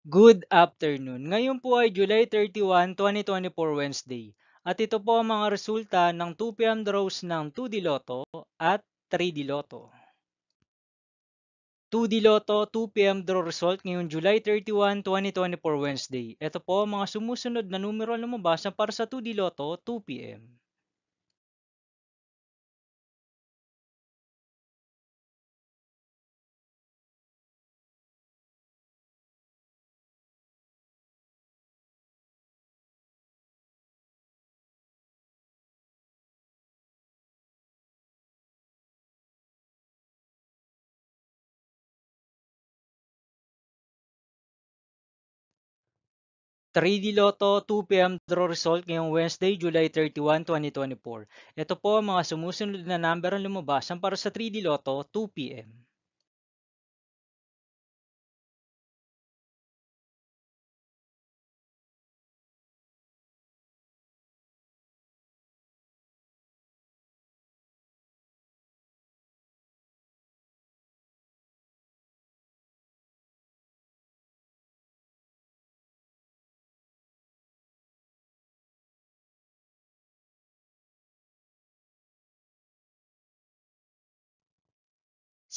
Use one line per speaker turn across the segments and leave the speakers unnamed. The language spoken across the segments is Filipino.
Good afternoon. Ngayon po ay July 31, 2024 Wednesday. At ito po ang mga resulta ng 2 p.m. draws ng 2D Lotto at 3D Lotto. 2D Lotto 2 p.m. draw result ngayong July 31, 2024 Wednesday. Ito po ang mga sumusunod na numero na lumabas para sa 2D Lotto 2 p.m. 3D Lotto 2 p.m. draw result ngayong Wednesday, July 31, 2024. Ito po ang mga sumusunod na number ang lumabas para sa 3D Lotto 2 p.m.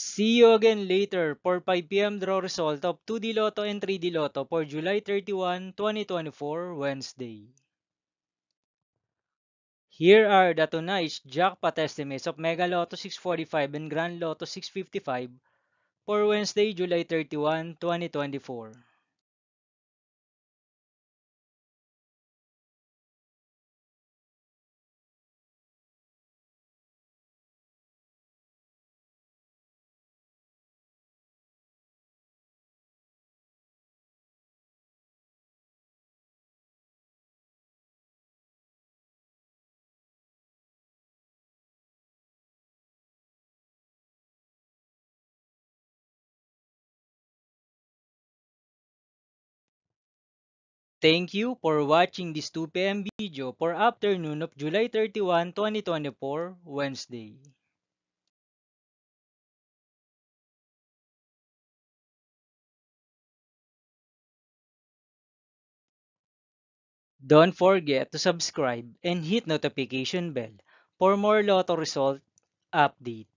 'See you again later' for 5 p.m. draw result of 2D Lotto and 3D Lotto for July 31, 2024, Wednesday. Here are the tonight's jackpot estimates of Mega Lotto 645 and Grand Lotto 655 for Wednesday, July 31, 2024. Thank you for watching this 2 p.m. video for afternoon of July 31, 2024, Wednesday. Don't forget to subscribe and hit notification bell for more Lotto result update.